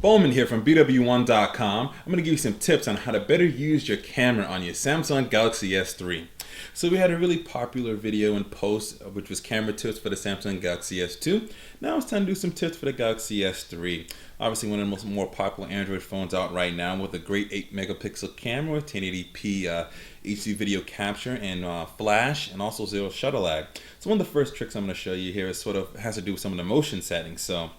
Bowman here from BW1.com. I'm going to give you some tips on how to better use your camera on your Samsung Galaxy S3. So we had a really popular video and post which was camera tips for the Samsung Galaxy S2. Now it's time to do some tips for the Galaxy S3. Obviously one of the more popular Android phones out right now with a great 8 megapixel camera with 1080p HD video capture and flash and also zero shutter lag. So one of the first tricks I'm going to show you here is has to do with some of the motion settings. So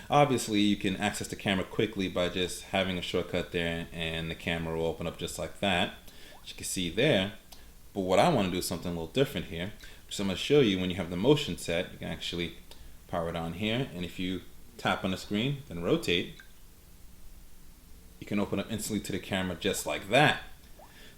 obviously you can access the camera quickly by just having a shortcut there and the camera will open up just like that, as you can see there. But what I want to do is something a little different here, which I'm going to show you. When you have the motion set, you can actually power it on here, and if you tap on the screen then rotate, you can open up instantly to the camera just like that.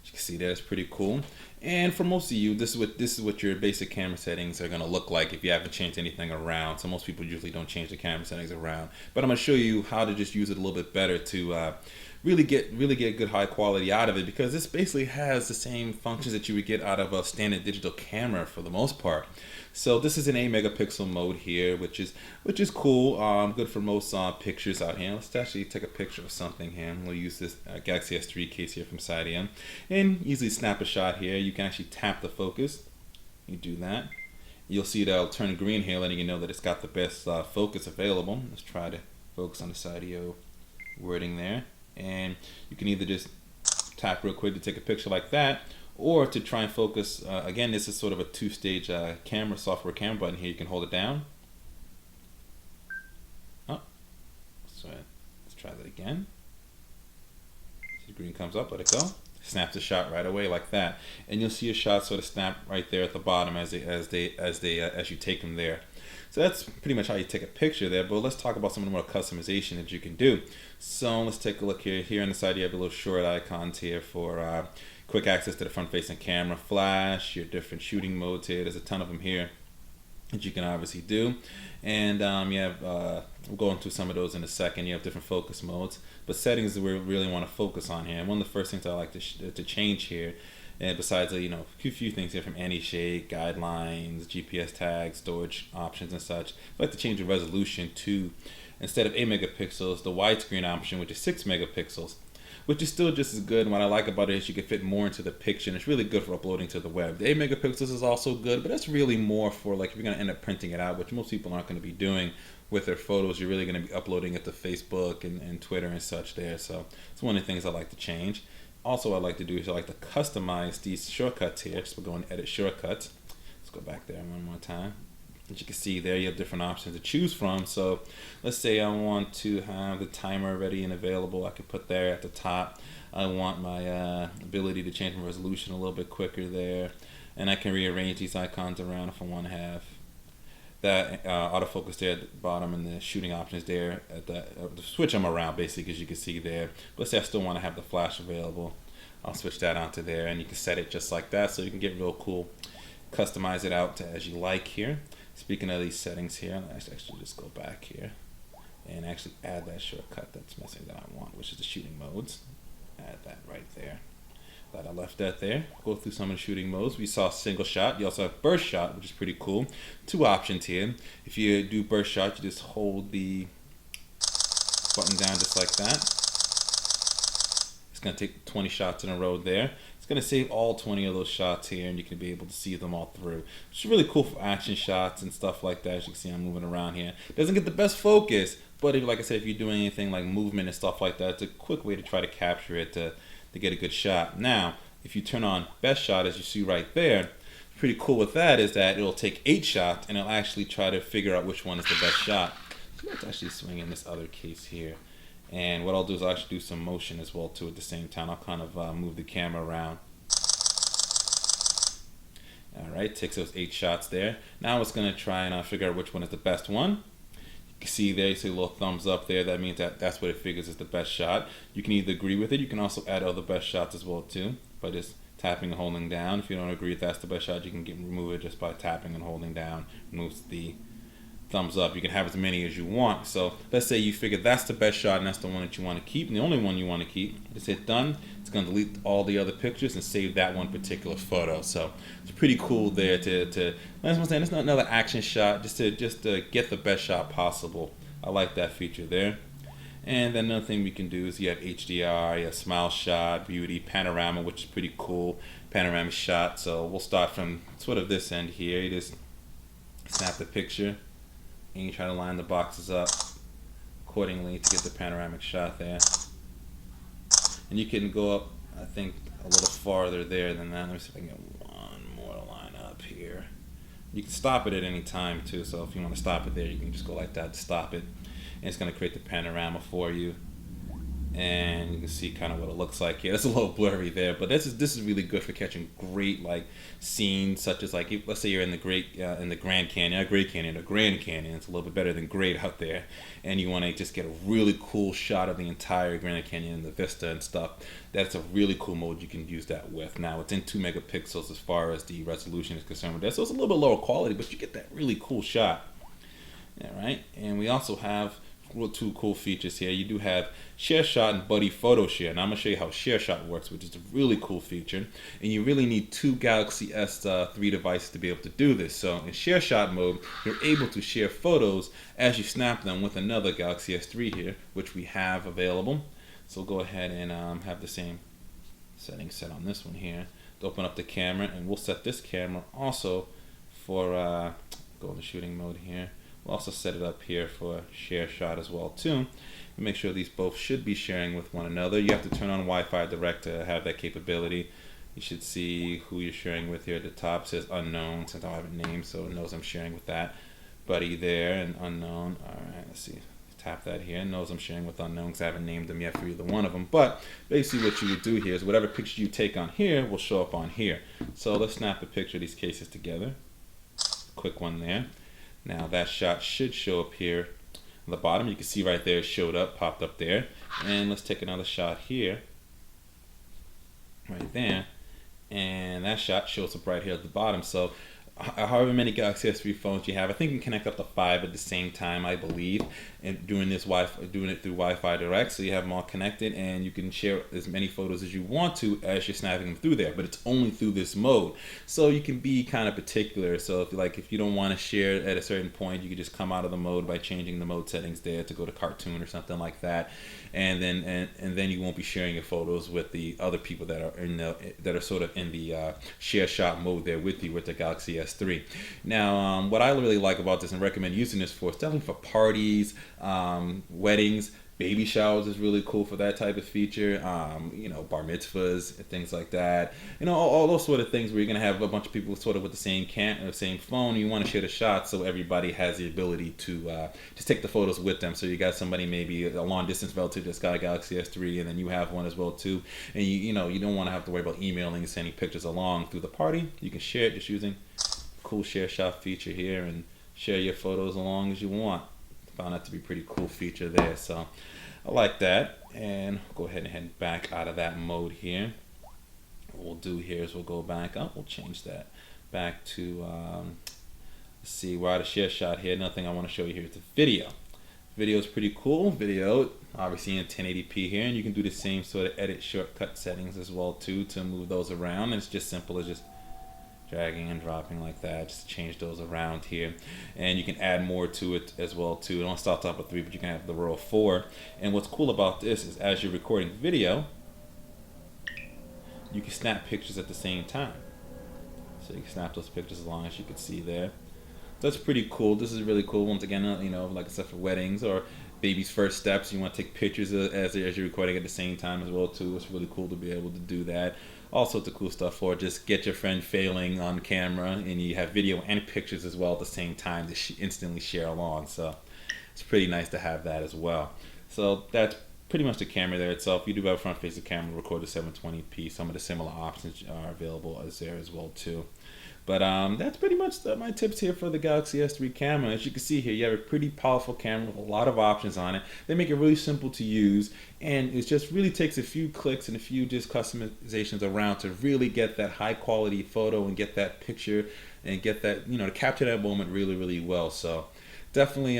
As you can see there, it's pretty cool. And for most of you, this is what your basic camera settings are going to look like if you haven't changed anything around. So most people usually don't change the camera settings around, but I'm going to show you how to just use it a little bit better to really get good high quality out of it, because this basically has the same functions that you would get out of a standard digital camera for the most part. So this is an 8 megapixel mode here, which is cool. Good for most pictures out here. Let's actually take a picture of something here. We'll use this Galaxy S3 case here from Cydia, and easily snap a shot here. You can actually tap the focus. You do that. You'll see that it'll turn green here, letting you know that it's got the best focus available. Let's try to focus on the Cydia wording there. And you can either just tap real quick to take a picture like that, or to try and focus. Again, this is sort of a two-stage camera software camera button here. You can hold it down. Oh, sorry. Let's try that again. See, the green comes up. Let it go. Snaps the shot right away like that, and you'll see a shot sort of snap right there at the bottom as you take them there. So that's pretty much how you take a picture there, but let's talk about some of the more customization that you can do. So let's take a look here. Here on the side you have a little short icons here for quick access to the front-facing camera, flash, your different shooting modes here. There's a ton of them here that you can obviously do. And you have, we'll go into some of those in a second. You have different focus modes, but settings that we really want to focus on here. And one of the first things I like to change here, and besides a few things here from anti-shake, guidelines, GPS tags, storage options and such, I like to change the resolution to, instead of 8 megapixels, the widescreen option, which is 6 megapixels, which is still just as good. And what I like about it is you can fit more into the picture, and it's really good for uploading to the web. The 8 megapixels is also good, but that's really more for like if you're going to end up printing it out, which most people aren't going to be doing with their photos. You're really going to be uploading it to Facebook and Twitter and such there. So it's one of the things I like to change. Also, what I like to do is I like to customize these shortcuts here. So we'll go and edit shortcuts. Let's go back there one more time. As you can see there, you have different options to choose from. So let's say I want to have the timer ready and available. I can put there at the top. I want my ability to change my resolution a little bit quicker there. And I can rearrange these icons around if I want to have that autofocus there at the bottom, and the shooting options there at the switch them around basically, as you can see there. But let's say I still want to have the flash available. I'll switch that onto there, and you can set it just like that, so you can get real cool, customize it out to as you like here. Speaking of these settings here, let's actually just go back here and actually add that shortcut that's missing that I want, which is the shooting modes. Add that right there. Glad I left that there. Go through some of the shooting modes. We saw single shot. You also have burst shot, which is pretty cool. Two options here. If you do burst shot, you just hold the button down just like that. It's going to take 20 shots in a row there. It's going to save all 20 of those shots here, and you can be able to see them all through. It's really cool for action shots and stuff like that. As you can see, I'm moving around here. It doesn't get the best focus, but if, like I said, if you're doing anything like movement and stuff like that, it's a quick way to try to capture it to get a good shot. Now, if you turn on best shot, as you see right there, pretty cool with that is that it'll take 8 shots and it'll actually try to figure out which one is the best shot. So let's actually swing in this other case here. And what I'll do is I'll actually do some motion as well too at the same time. I'll kind of move the camera around. Alright, takes those 8 shots there. Now it's going to try and figure out which one is the best one. You see there, you see a little thumbs up there. That means that's what it figures is the best shot. You can either agree with it. You can also add other best shots as well too by just tapping and holding down. If you don't agree if that's the best shot, you can remove it just by tapping and holding down. Removes the thumbs up. You can have as many as you want. So let's say you figure that's the best shot and that's the one that you want to keep and the only one you want to keep. Just hit done. It's going to delete all the other pictures and save that one particular photo. So it's pretty cool there to that's what I'm saying. It's not another action shot, just to get the best shot possible. I like that feature there. And then another thing we can do is you have HDR, you have smile shot, beauty, panorama, which is pretty cool, panoramic shot. So we'll start from sort of this end here. You just snap the picture and you try to line the boxes up accordingly to get the panoramic shot there. And you can go up, I think, a little farther there than that. Let me see if I can get one more to line up here. You can stop it at any time too, so if you want to stop it there, you can just go like that to stop it. And it's going to create the panorama for you. And you can see kind of what it looks like here. It's a little blurry there, but this is really good for catching great like scenes, such as like let's say you're in the Grand Canyon, the Grand Canyon. It's a little bit better than great out there, and you want to just get a really cool shot of the entire Grand Canyon and the vista and stuff. That's a really cool mode you can use that with. Now it's in 2 megapixels as far as the resolution is concerned with that, so it's a little bit lower quality, but you get that really cool shot. All right, and we also have two cool features here. You do have share shot and buddy photo share. Now I'm going to show you how share shot works, which is a really cool feature. And you really need 2 Galaxy S3 devices to be able to do this. So in share shot mode, you're able to share photos as you snap them with another Galaxy S3 here, which we have available. So we'll go ahead and have the same settings set on this one here to open up the camera, and we'll set this camera also for go into shooting mode here. We'll also set it up here for share shot as well too. Make sure these both should be sharing with one another. You have to turn on Wi-Fi Direct to have that capability. You should see who you're sharing with here at the top. It says unknown since I don't have a name, so it knows I'm sharing with that buddy there, and unknown. All right, let's see. Tap that here. It knows I'm sharing with unknown because I haven't named them yet for either one of them. But basically what you would do here is whatever picture you take on here will show up on here. So let's snap a picture of these cases together. Quick one there. Now that shot should show up here on the bottom. You can see right there it showed up, popped up there. And let's take another shot here, right there. And that shot shows up right here at the bottom. So however many Galaxy S3 phones you have, I think you can connect up to 5 at the same time, I believe, and doing it through Wi-Fi Direct, so you have them all connected, and you can share as many photos as you want to as you're snapping them through there. But it's only through this mode, so you can be kind of particular. So if you don't want to share at a certain point, you can just come out of the mode by changing the mode settings there to go to cartoon or something like that, and then you won't be sharing your photos with the other people that are sort of in the share shot mode there with you with the Galaxy S3. Now, what I really like about this and recommend using this for is definitely for parties, weddings, baby showers is really cool for that type of feature. Bar mitzvahs, things like that. All those sort of things where you're gonna have a bunch of people sort of with the same phone. You want to share the shots so everybody has the ability to just take the photos with them. So you got somebody, maybe a long distance relative that's got a Galaxy S3, and then you have one as well too. And you don't want to have to worry about emailing and sending pictures along through the party. You can share it just using cool share shot feature here and share your photos along as you want. Found that to be a pretty cool feature there, so I like that. And go ahead and head back out of that mode here. What we'll do here is we'll go back up. We'll change that back to let's see, we're out of share shot here. Another thing I want to show you here is the video. Video is pretty cool. Video obviously in 1080p here, and you can do the same sort of edit shortcut settings as well too to move those around. And it's just simple as just dragging and dropping like that, just change those around here. And you can add more to it as well too. It don't start top of 3, but you can have the row of 4. And what's cool about this is as you're recording video, you can snap pictures at the same time. So you can snap those pictures as long as you can see there. That's pretty cool. This is really cool. Once again, like I said, for weddings or baby's first steps, you want to take pictures as you're recording at the same time as well too. It's really cool to be able to do that. All sorts of cool stuff for just get your friend failing on camera, and you have video and pictures as well at the same time to instantly share along. So it's pretty nice to have that as well. So that's pretty much the camera there itself. You do have a front-facing camera, record to 720p. Some of the similar options are available as there as well too. But that's pretty much my tips here for the Galaxy S3 camera. As you can see here, you have a pretty powerful camera with a lot of options on it. They make it really simple to use, and it just really takes a few clicks and a few just customizations around to really get that high quality photo and get that picture and get that, to capture that moment really, really well. So definitely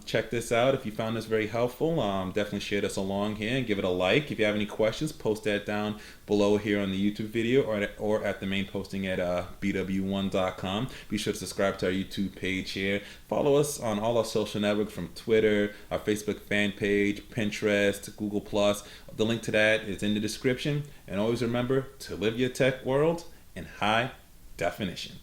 check this out if you found this very helpful. Definitely share this along here and give it a like. If you have any questions, post that down below here on the YouTube video or at the main posting at bw1.com. Be sure to subscribe to our YouTube page here. Follow us on all our social networks from Twitter, our Facebook fan page, Pinterest, Google+. The link to that is in the description. And always remember to live your tech world in high definition.